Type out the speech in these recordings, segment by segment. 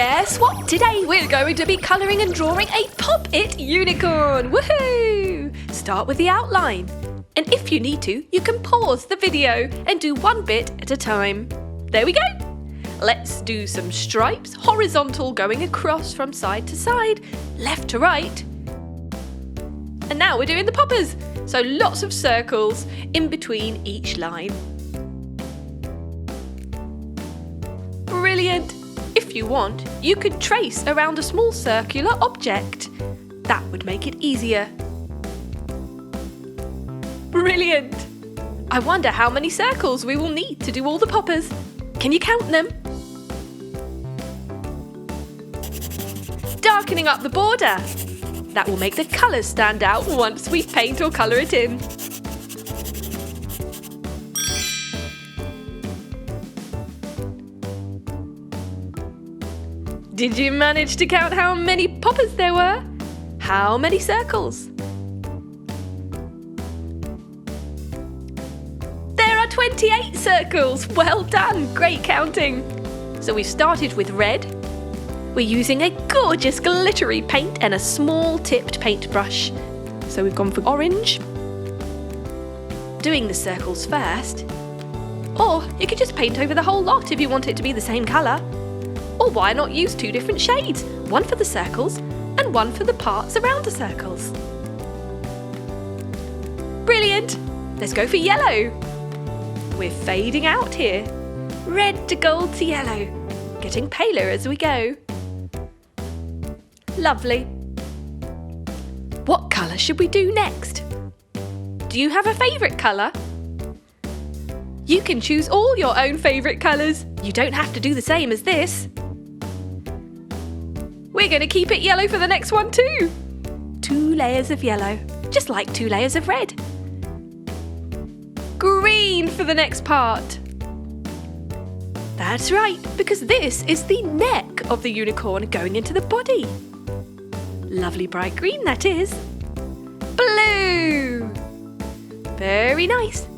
Guess what? Today we're going to be colouring and drawing a Pop-It unicorn. Woohoo! Start with the outline. And if you need to, you can pause the video and do one bit at a time. There we go. Let's do some stripes, horizontal going across from side to side, left to right. And now we're doing the poppers. So lots of circles in between each line. Brilliant! If you want, you could trace around a small circular object. That would make it easier. Brilliant! I wonder how many circles we will need to do all the poppers. Can you count them? Darkening up the border. That will make the colours stand out once we paint or colour it in. Did you manage to count how many poppers there were? How many circles? There are 28 circles! Well done! Great counting! So we've started with red. We're using a gorgeous glittery paint and a small tipped paintbrush. So we've gone for orange. Doing the circles first. Or you could just paint over the whole lot if you want it to be the same colour. Or why not use two different shades? One for the circles and one for the parts around the circles. Brilliant! Let's go for yellow. We're fading out here. Red to gold to yellow. Getting paler as we go. Lovely. What colour should we do next? Do you have a favourite colour? You can choose all your own favourite colours. You don't have to do the same as this. We're going to keep it yellow for the next one too. 2 layers of yellow, just like 2 layers of red. Green for the next part. That's right, because this is the neck of the unicorn going into the body. Lovely bright green that is. Blue. Very nice.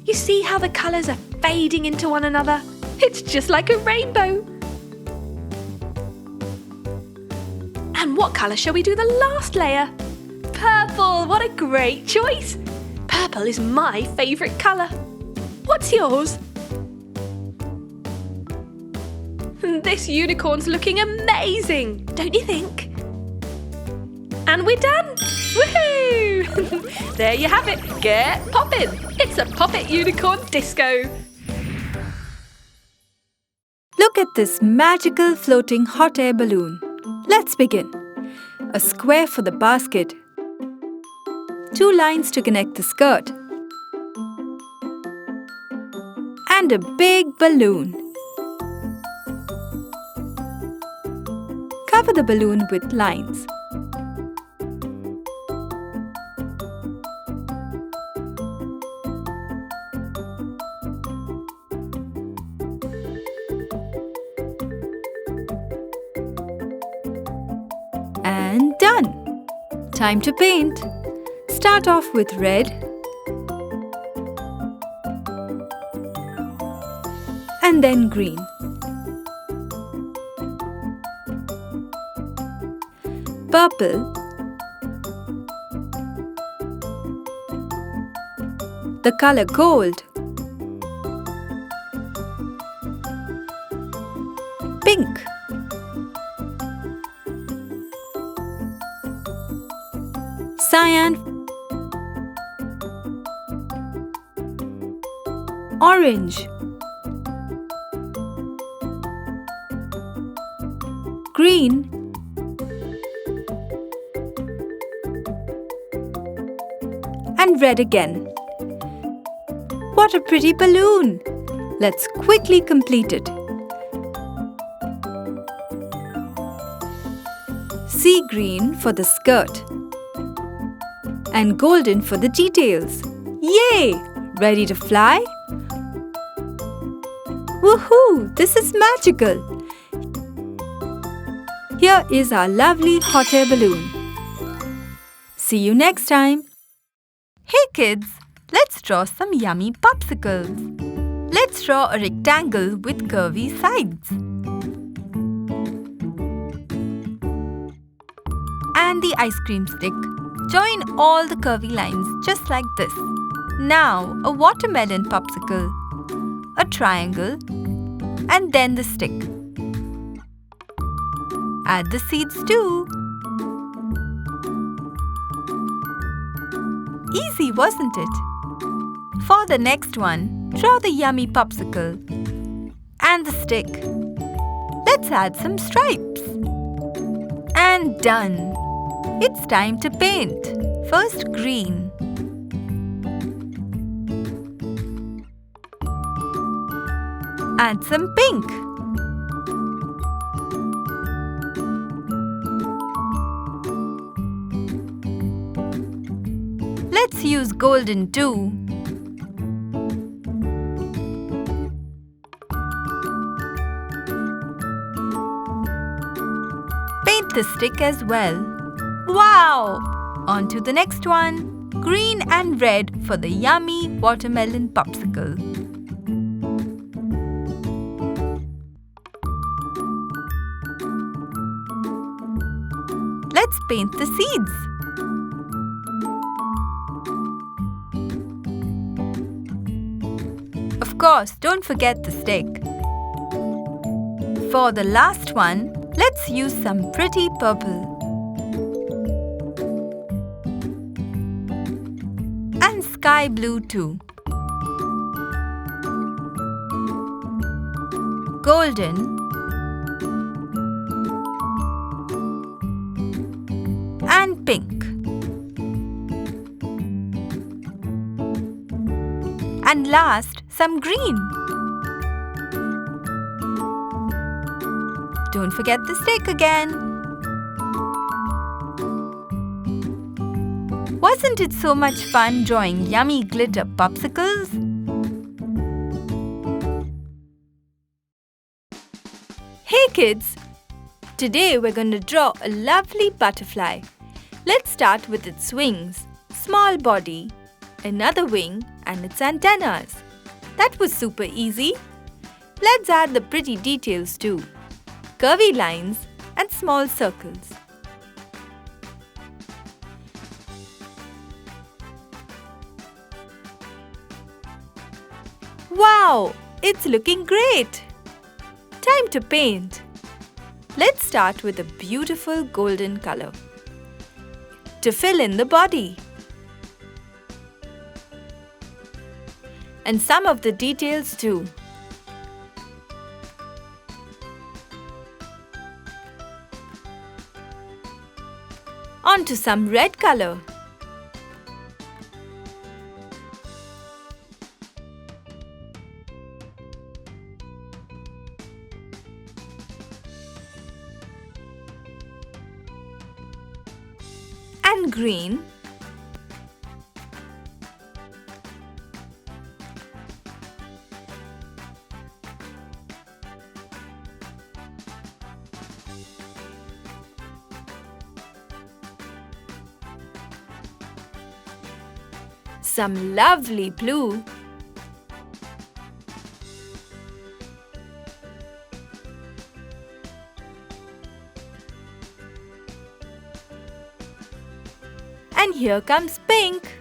You see how the colours are fading into one another? It's just like a rainbow. And what colour shall we do the last layer? Purple! What a great choice! Purple is my favourite colour. What's yours? This unicorn's looking amazing, don't you think? And we're done! Woohoo! There you have it. Get poppin'! It's a Pop-It unicorn disco. Look at this magical floating hot air balloon. Let's begin. A square for the basket. 2 lines to connect the skirt. And a big balloon. Cover the balloon with lines. And done! Time to paint. Start off with red and then green. Purple, the color gold, pink, cyan, orange, green, and red again. What a pretty balloon! Let's quickly complete it. Sea green for the skirt and golden for the details. Yay! Ready to fly? Woohoo! This is magical! Here is our lovely hot air balloon. See you next time! Hey kids! Let's draw some yummy popsicles. Let's draw a rectangle with curvy sides. and the ice cream stick. Join all the curvy lines just like this. Now a watermelon popsicle, a triangle, and then the stick. Add the seeds too. Easy, wasn't it? For the next one, draw the yummy popsicle and the stick. Let's add some stripes. And done! It's time to paint. First green. Add some pink. Let's use golden too. Paint the stick as well. Wow! On to the next one. Green and red for the yummy watermelon popsicle. Let's paint the seeds. Of course, don't forget the stick. For the last one, let's use some pretty purple. And sky blue too. Golden. And pink. And last, some green. Don't forget the stick again. Wasn't it so much fun drawing yummy glitter popsicles? Hey kids! Today we're going to draw a lovely butterfly. Let's start with its wings, small body, another wing and its antennas. That was super easy. Let's add the pretty details too. Curvy lines and small circles. Wow! It's looking great! Time to paint. Let's start with a beautiful golden color to fill in the body. And some of the details too. On to some red color. And green. Some lovely blue. And here comes pink.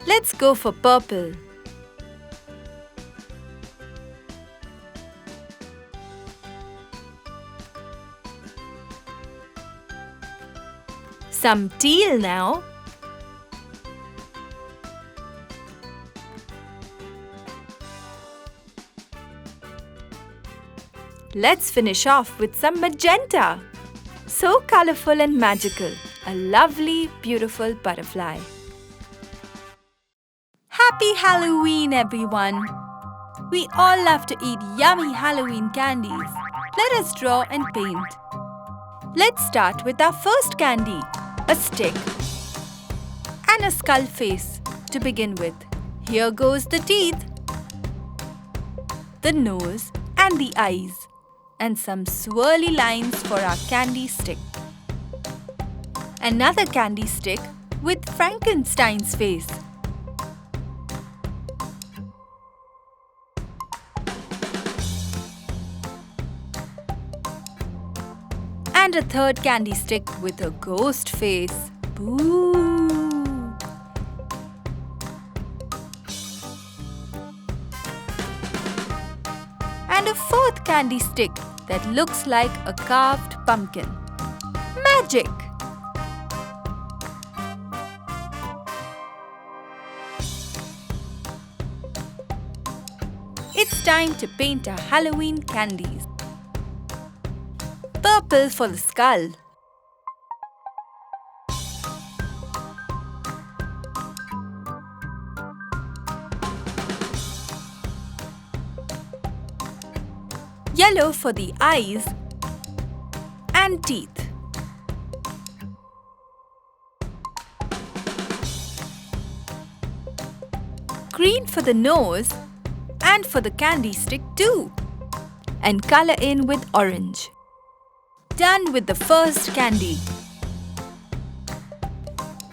Let's go for purple. Some teal now. Let's finish off with some magenta. So colorful and magical. A lovely, beautiful butterfly. Happy Halloween, everyone! We all love to eat yummy Halloween candies. Let us draw and paint. Let's start with our first candy, a stick and a skull face to begin with. Here goes the teeth, the nose and the eyes, and some swirly lines for our candy stick. Another candy stick with Frankenstein's face. And a third candy stick with a ghost face. Boo! And a fourth candy stick that looks like a carved pumpkin. Magic! It's time to paint our Halloween candies. Purple for the skull. Yellow for the eyes and teeth. Green for the nose and for the candy stick too. And color in with orange. Done with the first candy.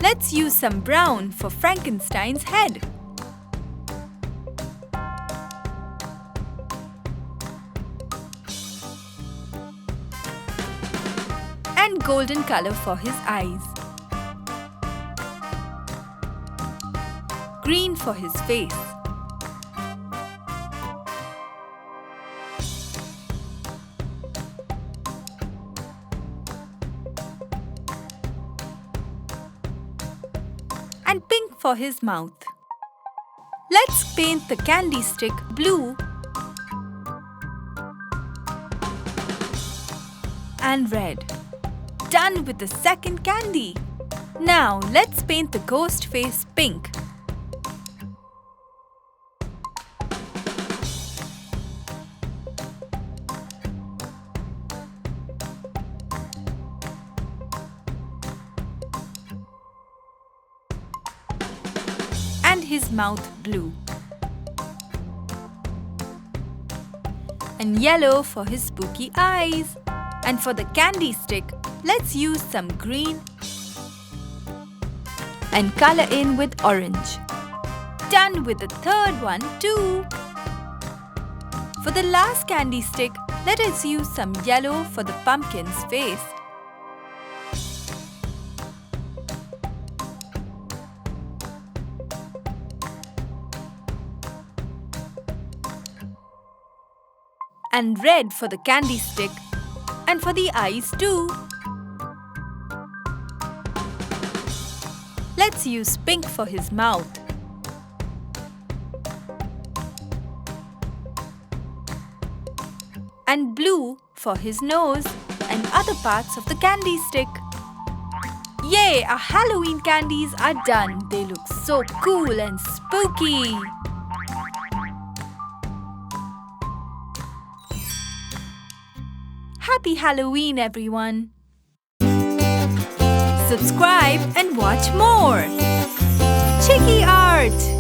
Let's use some brown for Frankenstein's head. And golden color for his eyes. Green for his face. And pink for his mouth. Let's paint the candy stick blue and red. Done with the second candy. Now let's paint the ghost face pink. And his mouth blue. And yellow for his spooky eyes. And for the candy stick, let's use some green and color in with orange. Done with the third one too. For the last candy stick, let us use some yellow for the pumpkin's face. And red for the candy stick and for the eyes too. Let's use pink for his mouth. And blue for his nose and other parts of the candy stick. Yay! Our Halloween candies are done. They look so cool and spooky. Happy Halloween, everyone! Subscribe and watch more! Chiki Art!